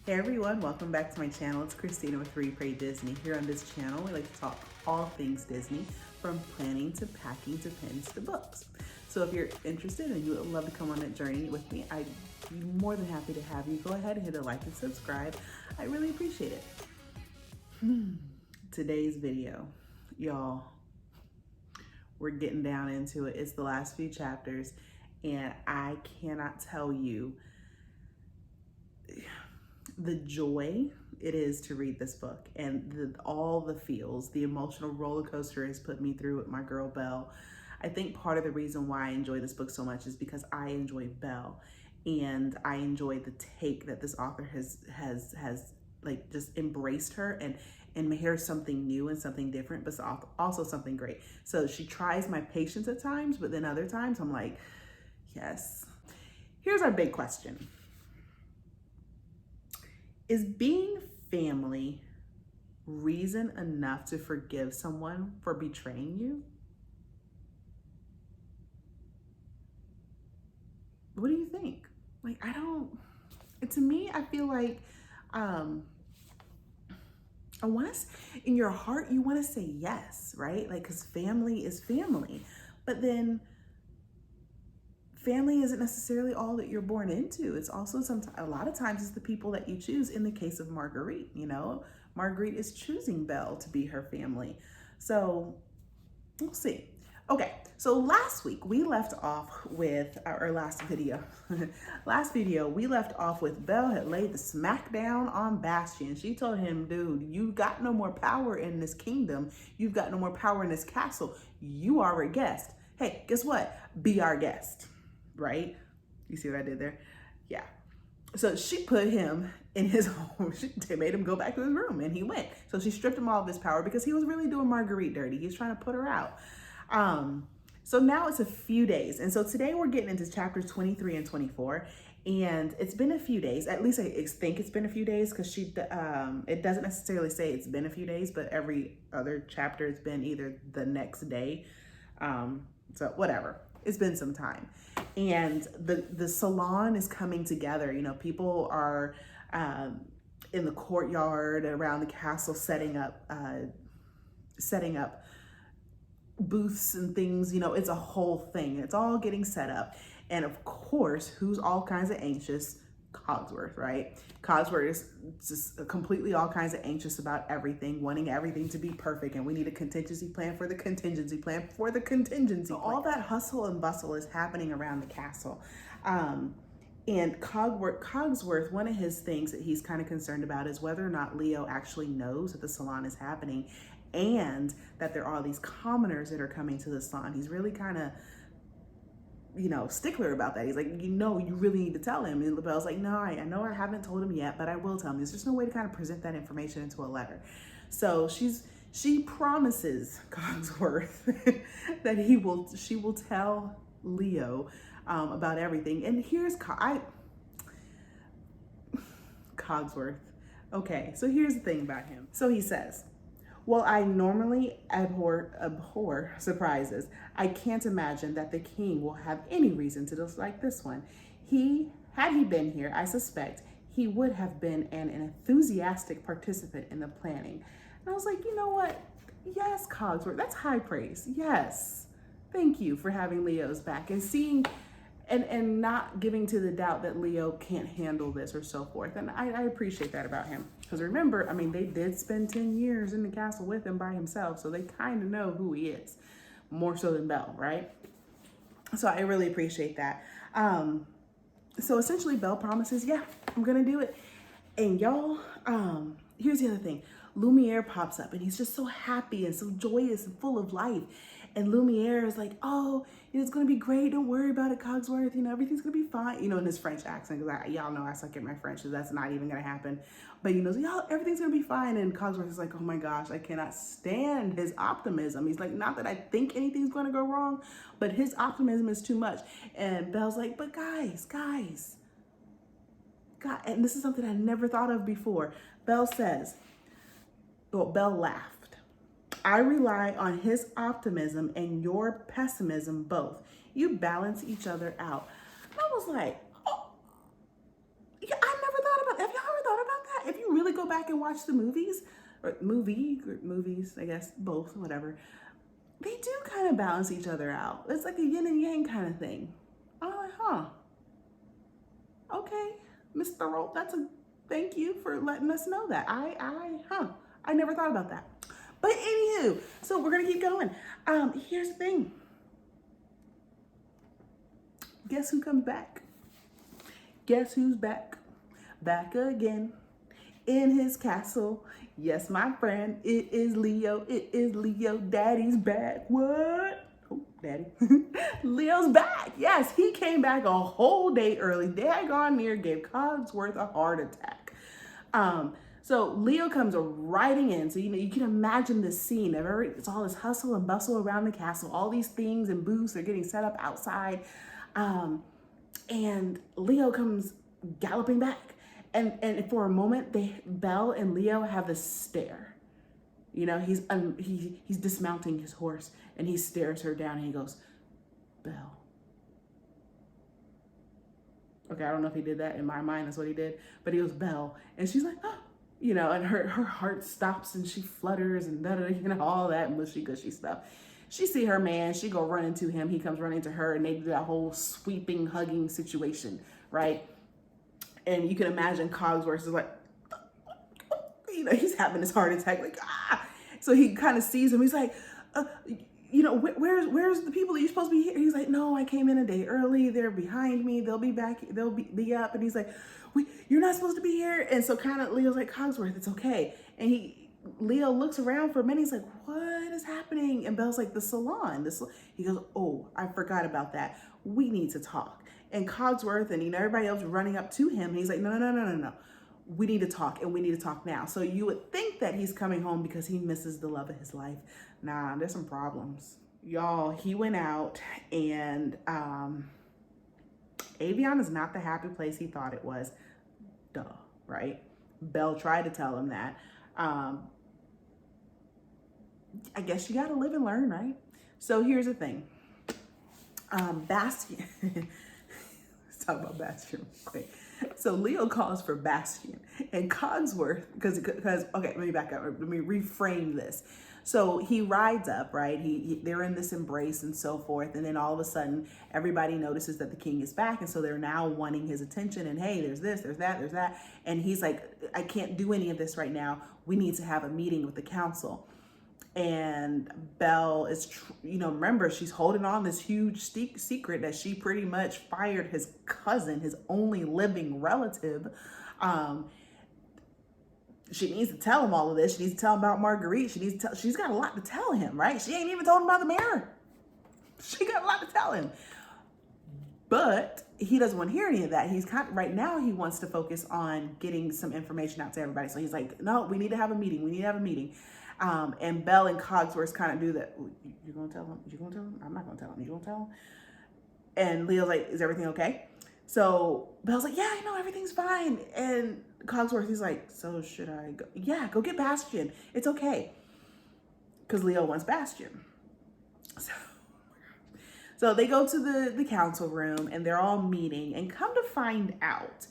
Hey everyone, welcome back to my channel. It's Christina with Read.Pray.Disney. Here on this channel, we like to talk all things Disney, from planning to packing to pins to books. So if you're interested and you would love to come on that journey with me, I'd be more than happy to have you. Go ahead and hit a like and subscribe. I really appreciate it. Today's video, y'all, we're getting down into it. It's the last few chapters and I cannot tell you the joy it is to read this book and all the feels, the emotional roller coaster has put me through with my girl Belle. I think part of the reason why I enjoy this book so much is because I enjoy Belle and I enjoy the take that this author has like just embraced her and made her something new and something different, but also something great. So she tries my patience at times, but then other times I'm like, yes. Here's our big question. Is being family reason enough to forgive someone for betraying you? What do you think? Like, to me, I feel like, in your heart, you want to say yes, right? Like, because family is family, but then family isn't necessarily all that you're born into. It's also a lot of times it's the people that you choose. In the case of Marguerite, Marguerite is choosing Belle to be her family. So we'll see. Okay, so last week we left off with our last video. We left off with Belle had laid the smackdown on Bastian. She told him, dude, you got no more power in this kingdom. You've got no more power in this castle. You are a guest. Hey, guess what? Be our guest. Right? You see what I did there? Yeah. So she put him in his home. She made him go back to his room and he went. So she stripped him all of his power because he was really doing Marguerite dirty. He's trying to put her out. So now it's a few days. And so today we're getting into chapters 23 and 24. And it's been a few days. At least I think it's been a few days because it doesn't necessarily say it's been a few days, but every other chapter has been either the next day. So whatever. It's been some time. And the salon is coming together. People are in the courtyard around the castle setting up booths and things. It's a whole thing. It's all getting set up. And of course, who's all kinds of anxious? Cogsworth, right? Cogsworth is just completely all kinds of anxious about everything, wanting everything to be perfect. And we need a contingency plan for the contingency plan for the contingency. So all that hustle and bustle is happening around the castle. And Cogsworth, one of his things that he's kind of concerned about is whether or not Leo actually knows that the salon is happening and that there are all these commoners that are coming to the salon. He's really kind of, stickler about that. He's like, you really need to tell him. And LaBelle's like, no, I know I haven't told him yet, but I will tell him. There's just no way to kind of present that information into a letter. So she promises Cogsworth that she will tell Leo about everything. And here's Cogsworth. Okay, so here's the thing about him. So he says, well, I normally abhor surprises. I can't imagine that the king will have any reason to dislike this one. Had he been here, I suspect he would have been an enthusiastic participant in the planning. And I was like, you know what? Yes, Cogsworth, that's high praise. Yes. Thank you for having Leo's back and seeing and not giving to the doubt that Leo can't handle this or so forth. And I appreciate that about him. Because remember, they did spend 10 years in the castle with him by himself, so they kind of know who he is, more so than Belle, right? So I really appreciate that. So essentially Belle promises, yeah, I'm gonna do it. And y'all, here's the other thing. Lumiere pops up and he's just so happy and so joyous and full of life. And Lumiere is like, oh, it's going to be great. Don't worry about it, Cogsworth. Everything's going to be fine. In his French accent, because y'all know I suck at my French, so that's not even going to happen. But, y'all, everything's going to be fine. And Cogsworth is like, oh my gosh, I cannot stand his optimism. He's like, not that I think anything's going to go wrong, but his optimism is too much. And Belle's like, but guys, God, and this is something I never thought of before. Belle laughed. I rely on his optimism and your pessimism both. You balance each other out. And I was like, oh, yeah, I never thought about that. Have y'all ever thought about back and watch the movies, or movies, I guess, both, whatever, they do kind of balance each other out. It's like a yin and yang kind of thing. I'm like, huh, okay, Miss Theriault, thank you for letting us know that. I never thought about that. But anywho, so we're gonna keep going. Here's the thing. Guess who comes back? Guess who's back? Back again in his castle. Yes, my friend, it is Leo. It is Leo. Daddy's back. What? Oh, Daddy. Leo's back. Yes, he came back a whole day early. Daggone near gave Cogsworth a heart attack. So Leo comes riding in. So, you can imagine this scene. It's all this hustle and bustle around the castle. All these things and booths are getting set up outside. And Leo comes galloping back. And for a moment, Belle and Leo have this stare. He's dismounting his horse and he stares her down and he goes, Belle. Okay, I don't know if he did that. In my mind, that's what he did. But he goes, Belle. And she's like, oh. And her heart stops and she flutters and all that mushy gushy stuff. She see her man, she go run into him, he comes running to her, and they do that whole sweeping, hugging situation, right? And you can imagine Cogsworth is like, he's having this heart attack, like, ah! So he kind of sees him, he's like, where's the people that you're supposed to be here? He's like, no, I came in a day early, they're behind me, they'll be back, they'll be up. And he's like, you're not supposed to be here. And so kind of Leo's like, Cogsworth, it's okay. And Leo looks around for a minute, he's like, what is happening? And Belle's like, the salon. He goes, oh, I forgot about that. We need to talk. And Cogsworth and everybody else running up to him, and he's like, no. We need to talk, and we need to talk now. So you would think that he's coming home because he misses the love of his life. Nah, there's some problems. Y'all, he went out, and Avion is not the happy place he thought it was. Duh, right? Belle tried to tell him that. I guess you gotta live and learn, right? So here's the thing. Bastion. Let's talk about Bastion real quick. So Leo calls for Bastion and Cogsworth, because okay, let me back up. Let me reframe this. So he rides up, right? They're in this embrace and so forth. And then all of a sudden, everybody notices that the king is back. And so they're now wanting his attention. And hey, there's this, there's that, there's that. And he's like, I can't do any of this right now. We need to have a meeting with the council. And Belle is, remember, she's holding on this huge secret that she pretty much fired his cousin, his only living relative. She needs to tell him all of this. She needs to tell him about Marguerite. She's got a lot to tell him, right? She ain't even told him about the mirror. She got a lot to tell him. But he doesn't want to hear any of that. Right now he wants to focus on getting some information out to everybody. So he's like, no, we need to have a meeting. We need to have a meeting. And Belle and Cogsworth kind of do that. You're going to tell him? You're going to tell him? I'm not going to tell him. You going to tell him? And Leo's like, is everything okay? So Belle's like, yeah, I know, everything's fine. And Cogsworth, he's like, so should I go? Yeah, go get Bastion. It's okay. Because Leo wants Bastion. So they go to the council room and they're all meeting, and come to find out,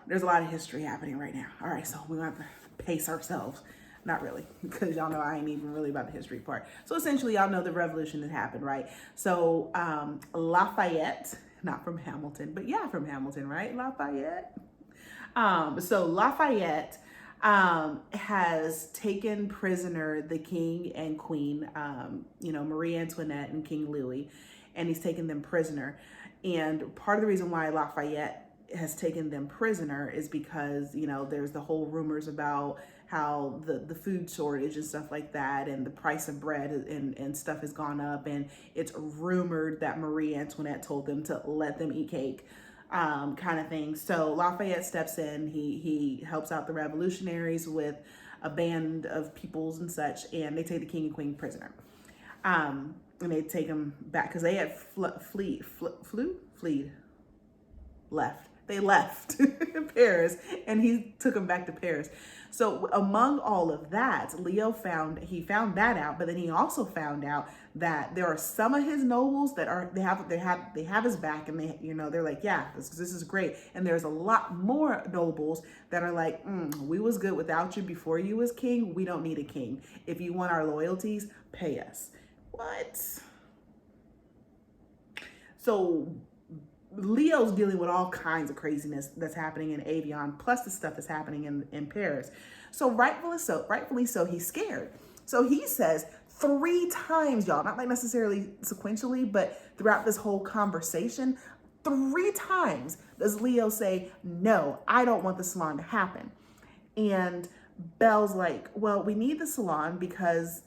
there's a lot of history happening right now. All right, so we have to pace ourselves. Not really, because y'all know I ain't even really about the history part. So essentially, y'all know the revolution that happened, right? So Lafayette, not from Hamilton, but yeah, from Hamilton, right? Lafayette. So Lafayette has taken prisoner the king and queen, Marie Antoinette and King Louis, and he's taken them prisoner. And part of the reason why Lafayette has taken them prisoner is because, there's the whole rumors about how the food shortage and stuff like that, and the price of bread and stuff has gone up, and it's rumored that Marie Antoinette told them to let them eat cake, kind of thing. So Lafayette steps in, he helps out the revolutionaries with a band of peoples and such, and they take the king and queen prisoner. And they take them back because they had left. They left Paris, and he took them back to Paris. So among all of that, Leo found that out, but then he also found out that there are some of his nobles that are they have his back, and they're like, yeah, this is great. And there's a lot more nobles that are like, we was good without you before you was king. We don't need a king. If you want our loyalties, pay us. What? So Leo's dealing with all kinds of craziness that's happening in Avion, plus the stuff that's happening in Paris. So rightfully so, he's scared. So he says 3 times, y'all, not like necessarily sequentially, but throughout this whole conversation, 3 times does Leo say, no, I don't want the salon to happen. And Belle's like, well, we need the salon because,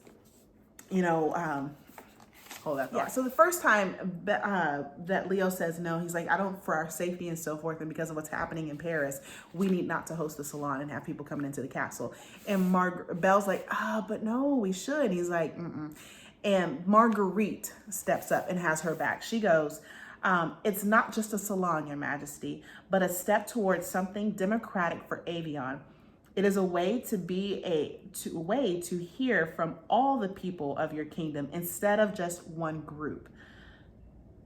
hold that thought. Yeah, so the first time that Leo says no, he's like, I don't, for our safety and so forth, and because of what's happening in Paris, we need not to host the salon and have people coming into the castle. And Belle's like, but no, we should. He's like, And Marguerite steps up and has her back. She goes, it's not just a salon, Your Majesty, but a step towards something democratic for Avion. It is a way to hear from all the people of your kingdom instead of just one group.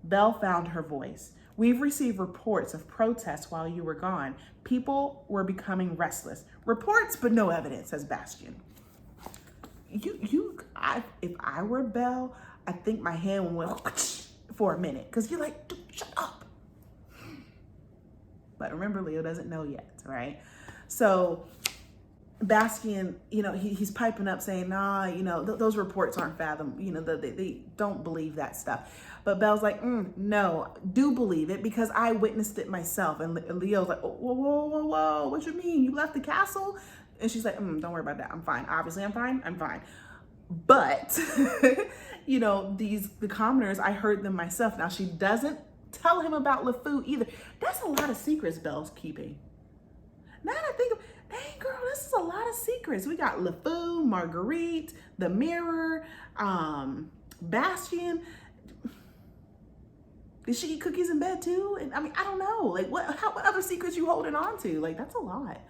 Belle found her voice. We've received reports of protests while you were gone. People were becoming restless. Reports, but no evidence, says Bastien. If I were Belle, I think my hand went for a minute, because you're like, dude, shut up. But remember, Leo doesn't know yet, right? So Bastien, he's piping up saying, nah, those reports aren't fathomed. They don't believe that stuff. But Belle's like, no, do believe it because I witnessed it myself. And Leo's like, whoa, what you mean? You left the castle? And she's like, don't worry about that. I'm fine. Obviously, I'm fine. But, the commoners, I heard them myself. Now, she doesn't tell him about LeFou either. That's a lot of secrets Belle's keeping. Now that I think of, dang girl, this is a lot of secrets. We got LeFou, Marguerite, the mirror, Bastien. Did she eat cookies in bed too? And I don't know. Like what other secrets you holding on to? Like that's a lot.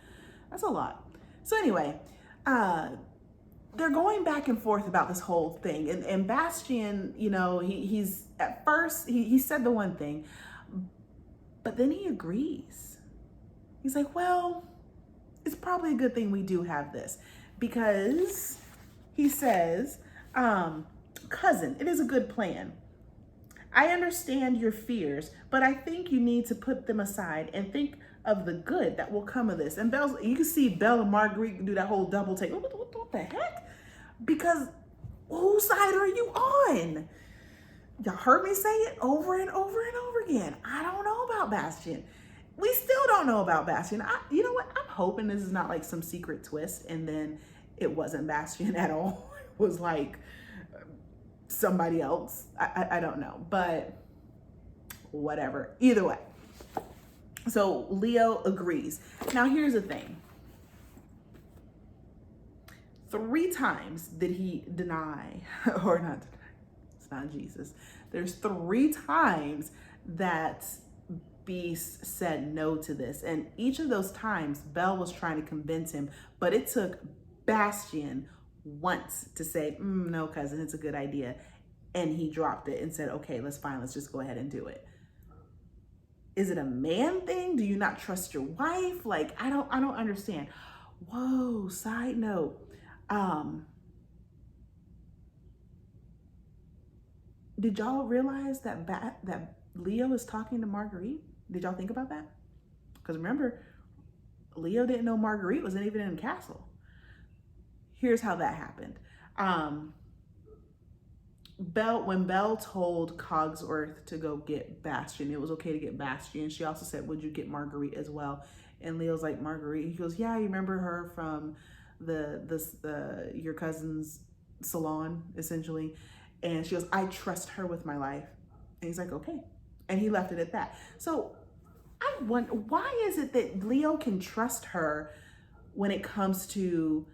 So anyway, they're going back and forth about this whole thing. And Bastien, he's at first, he said the one thing, but then he agrees. He's like, well, it's probably a good thing we do have this, because he says, cousin, it is a good plan. I understand your fears, but I think you need to put them aside and think of the good that will come of this. And you can see Belle and Marguerite do that whole double take. What the heck? Because whose side are you on? Y'all heard me say it over and over and over again. I don't know about Bastien. We still don't know about Bastien. You know what? I'm hoping this is not like some secret twist and then it wasn't Bastien at all. It was like somebody else. I don't know, but whatever. Either way. So Leo agrees. Now here's the thing. 3 times did he deny, or not deny, it's not Jesus. There's 3 times that Beast said no to this. And each of those times, Belle was trying to convince him, but it took Bastien once to say, no, cousin, it's a good idea. And he dropped it and said, okay, let's just go ahead and do it. Is it a man thing? Do you not trust your wife? Like, I don't understand. Whoa, side note. Did y'all realize that Leo is talking to Marguerite? Did y'all think about that? Because remember, Leo didn't know Marguerite wasn't even in the castle. Here's how that happened. When Belle told Cogsworth to go get Bastien, it was okay to get Bastien. She also said, would you get Marguerite as well? And Leo's like, Marguerite? He goes, yeah, you remember her from your cousin's salon, essentially. And she goes, I trust her with my life. And he's like, okay. And he left it at that. So I wonder, why is it that Leo can trust her when it comes to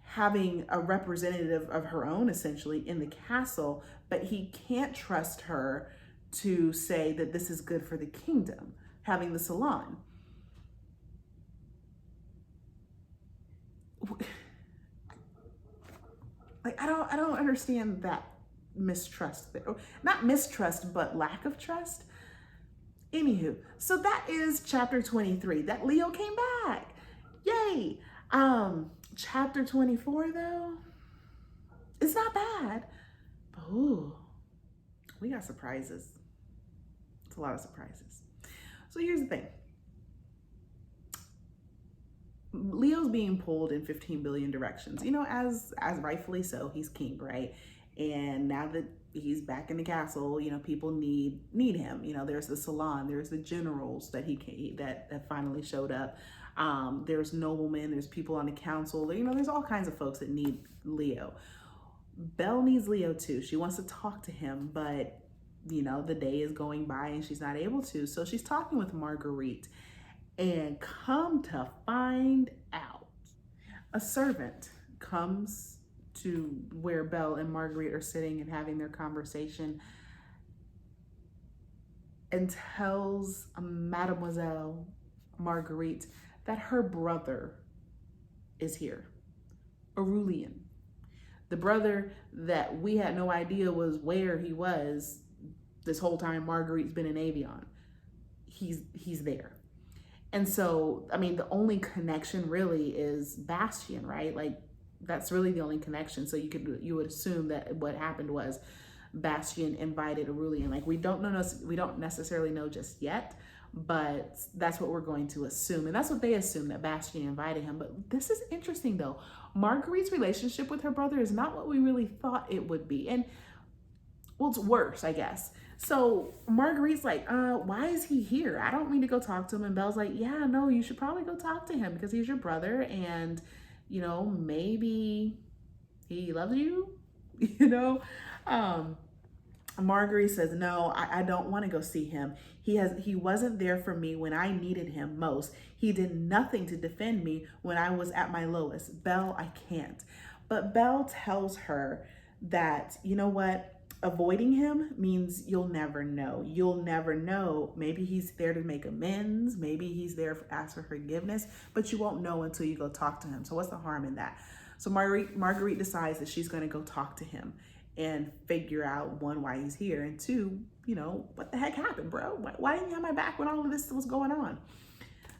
having a representative of her own, essentially, in the castle, but he can't trust her to say that this is good for the kingdom, having the salon? Like, I don't understand that mistrust there. Not mistrust, but lack of trust. Anywho, so that is chapter 23. That Leo came back. Yay. Chapter 24 though, it's not bad. But ooh, we got surprises. It's a lot of surprises. So here's the thing. Leo's being pulled in 15 billion directions. You know, as rightfully so, he's king, right? And now that he's back in the castle, you know, people need him. You know, there's the salon, there's the generals that finally showed up. There's noblemen, there's people on the council. You know, there's all kinds of folks that need Leo. Belle needs Leo too. She wants to talk to him, but you know, the day is going by and she's not able to. So she's talking with Marguerite. And come to find out, a servant comes to where Belle and Marguerite are sitting and having their conversation and tells Mademoiselle Marguerite that her brother is here, Aurelian. The brother that we had no idea was where he was this whole time Marguerite's been in Avion. He's there. And so, I mean, the only connection really is Bastien, right? Like, that's really the only connection. So you would assume that what happened was Bastien invited Aurelian. Like, we don't necessarily know just yet, but that's what we're going to assume. And that's what they assume, that Bastien invited him. But this is interesting though. Marguerite's relationship with her brother is not what we really thought it would be. And well, it's worse, I guess. So Marguerite's like, why is he here? I don't mean to go talk to him. And Belle's like, yeah, no, you should probably go talk to him because he's your brother. And, you know, maybe he loves you, you know? Marguerite says, no, I don't want to go see him. He wasn't there for me when I needed him most. He did nothing to defend me when I was at my lowest. Belle, I can't. But Belle tells her that, you know what? Avoiding him means you'll never know. You'll never know. Maybe he's there to make amends. Maybe he's there to ask for forgiveness, but you won't know until you go talk to him. So what's the harm in that? So Marguerite decides that she's going to go talk to him and figure out, one, why he's here, and two, you know, what the heck happened, bro? Why didn't you have my back when all of this was going on?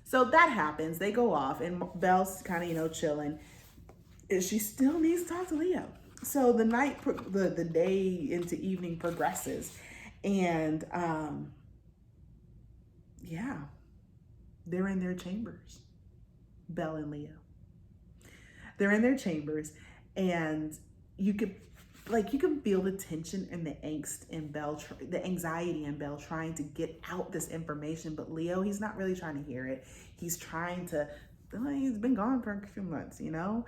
So that happens. They go off, and Belle's kind of, you know, chilling. And she still needs to talk to Leo. So the the day into evening progresses, and yeah, they're in their chambers, Belle and Leo. They're in their chambers, and you can feel the tension and the angst in Belle, the anxiety in Belle trying to get out this information. But Leo, he's not really trying to hear it. He's trying to, he's been gone for a few months, you know?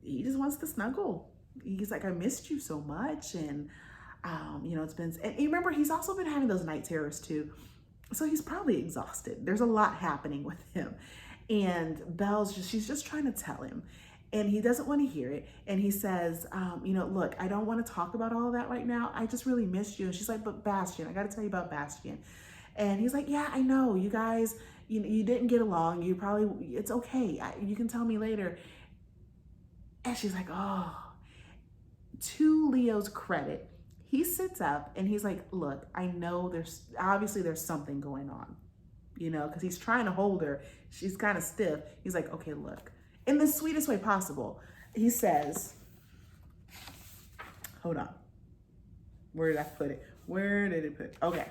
He just wants to snuggle. He's like, I missed you so much. And, you know, it's been, and you remember, he's also been having those night terrors too. So he's probably exhausted. There's a lot happening with him. And she's just trying to tell him. And he doesn't want to hear it. And he says, you know, look, I don't want to talk about all of that right now. I just really missed you. And she's like, but Bastien, I got to tell you about Bastien. And he's like, yeah, I know. You guys, you didn't get along. It's okay. You can tell me later. And she's like, oh. To Leo's credit, he sits up and he's like, look, I know there's something going on, you know, because he's trying to hold her. She's kind of stiff. He's like, okay, look, in the sweetest way possible. He says, hold on. Where did I put it? Where did it put it? Okay.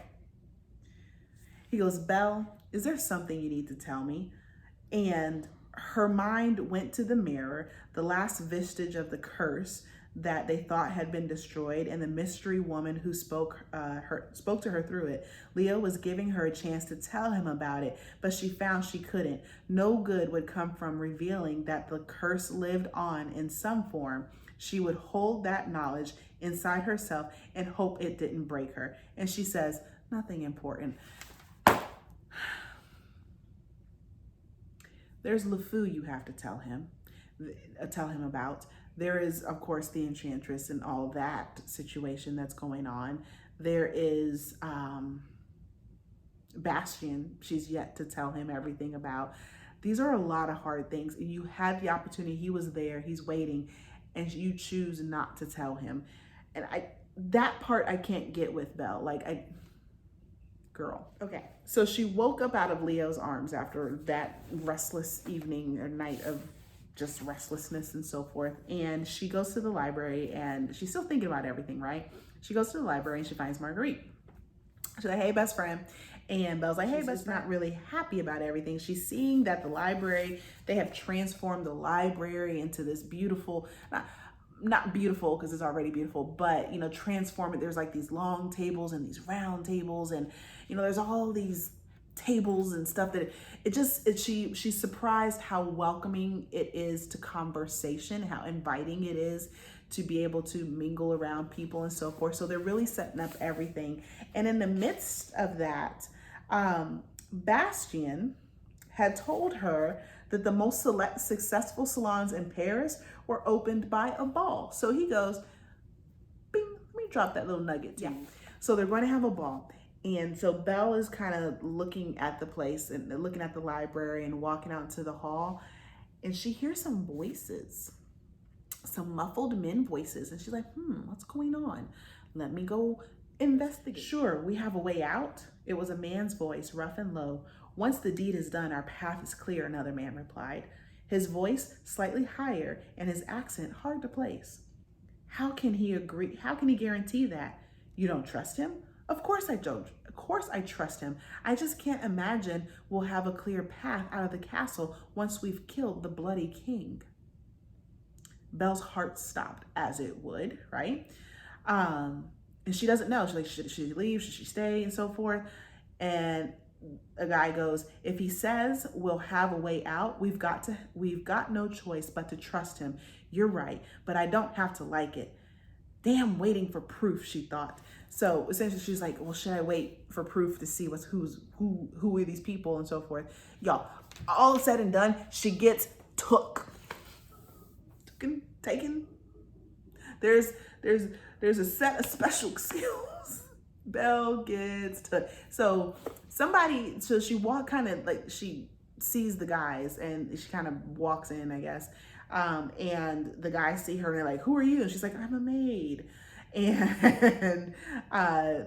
He goes, Belle, is there something you need to tell me? And her mind went to the mirror, the last vestige of the curse that they thought had been destroyed, and the mystery woman who spoke to her through it. Leo was giving her a chance to tell him about it, but she found she couldn't. No good would come from revealing that the curse lived on in some form. She would hold that knowledge inside herself and hope it didn't break her. And she says, nothing important. There's LeFou you have to tell him about. There is, of course, the Enchantress and all that situation that's going on. There is Bastien, she's yet to tell him everything about. These are a lot of hard things. You had the opportunity, he was there, he's waiting, and you choose not to tell him. And that part I can't get with Belle. Like, girl. Okay, so she woke up out of Leo's arms after that restless evening or night of just restlessness and so forth. And she goes to the library, and she's still thinking about everything, right? She goes to the library and she finds Marguerite. She's like, hey, best friend. And Belle's like, hey, but she's not really happy about everything. She's seeing that the library, they have transformed the library into this beautiful, not beautiful because it's already beautiful, but, you know, transform it. There's like these long tables and these round tables, and, you know, there's all these tables and stuff that she's surprised how welcoming it is to conversation, how inviting it is to be able to mingle around people and so forth. So they're really setting up everything. And in the midst of that, Bastien had told her that the most successful salons in Paris were opened by a ball. So he goes, bing, let me drop that little nugget to you. So they're going to have a ball. And so Belle is kind of looking at the place and looking at the library and walking out into the hall. And she hears some voices, some muffled men voices. And she's like, what's going on? Let me go investigate. Sure, we have a way out. It was a man's voice, rough and low. Once the deed is done, our path is clear, another man replied. His voice slightly higher and his accent hard to place. How can he agree? How can he guarantee that? You don't trust him? Of course I don't. Of course I trust him. I just can't imagine we'll have a clear path out of the castle once we've killed the bloody king. Belle's heart stopped, as it would, right? And she doesn't know. She's like, should she leave? Should she stay? And so forth. And a guy goes, if he says we'll have a way out, we've got no choice but to trust him. You're right, but I don't have to like it. Damn, waiting for proof, she thought. So essentially she's like, well, should I wait for proof to see who are these people and so forth? Y'all, all said and done, she gets taken. There's a set of special skills. Belle gets took. So she sees the guys and she kind of walks in, I guess. And the guys see her and they're like, who are you? And she's like, I'm a maid. And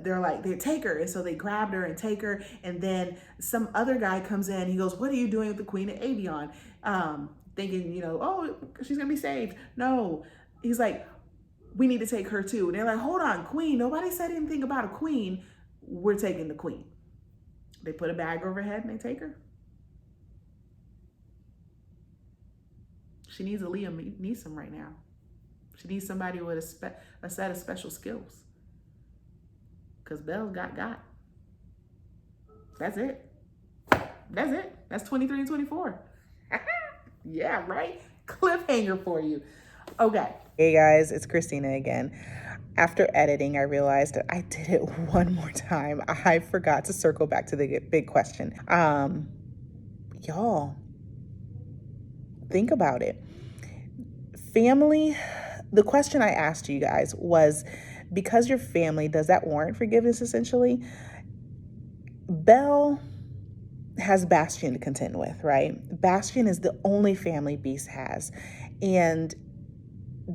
they're like, they take her. And so they grabbed her and take her. And then some other guy comes in. He goes, what are you doing with the Queen of Avion? Thinking, you know, oh, she's going to be saved. No. He's like, we need to take her too. And they're like, hold on, queen. Nobody said anything about a queen. We're taking the queen. They put a bag over her head and they take her. She needs a Liam Neeson right now. She needs somebody with a set of special skills. Because Belle got. That's it. That's 23 and 24. Yeah, right? Cliffhanger for you. Okay. Hey guys, it's Christina again. After editing, I realized that I did it one more time. I forgot to circle back to the big question. Y'all, think about it. Family, the question I asked you guys was, because your family, does that warrant forgiveness essentially? Belle has Bastien to contend with, right? Bastien is the only family Beast has. And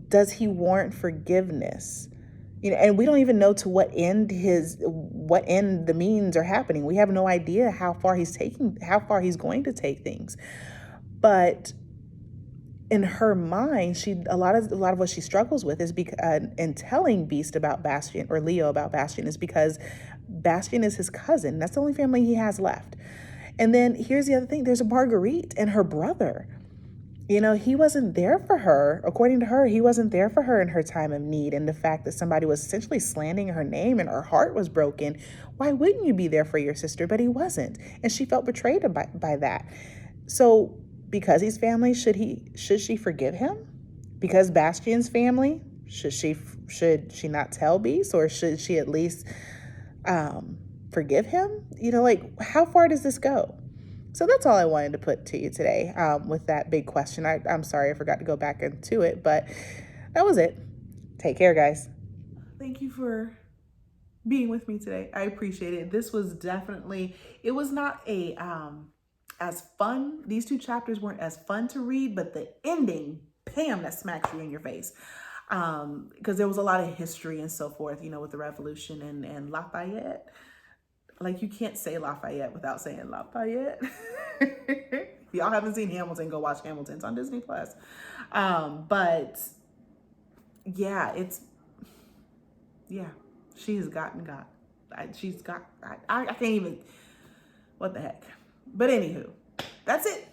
does he warrant forgiveness? You know, and we don't even know to what end the means are happening. We have no idea how far he's going to take things. But in her mind, a lot of what she struggles with is in telling Beast about Bastien, or Leo about Bastien, is because Bastien is his cousin. That's the only family he has left. And then here's the other thing. There's a Marguerite and her brother. You know, he wasn't there for her. According to her, he wasn't there for her in her time of need. And the fact that somebody was essentially slandering her name and her heart was broken, why wouldn't you be there for your sister? But he wasn't. And she felt betrayed by that. So because he's family, should she forgive him? Because Bastien's family, should she not tell Beast, or should she at least forgive him? You know, like, how far does this go? So that's all I wanted to put to you today with that big question. I'm sorry I forgot to go back into it, but that was it. Take care, guys. Thank you for being with me today. I appreciate it. This was definitely, it was not as fun. These two chapters weren't as fun to read, but the ending bam, that smacks you in your face. Because there was a lot of history and so forth, you know, with the revolution and Lafayette. Like, you can't say Lafayette without saying Lafayette. If y'all haven't seen Hamilton, go watch Hamilton. It's on Disney Plus. But yeah, she's got. I can't even, what the heck. But anywho, that's it.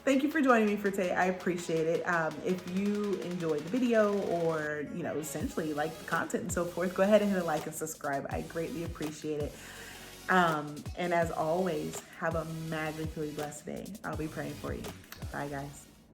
Thank you for joining me for today. I appreciate it. If you enjoyed the video or, you know, essentially like the content and so forth, go ahead and hit a like and subscribe. I greatly appreciate it. And as always, have a magically blessed day. I'll be praying for you. Bye, guys.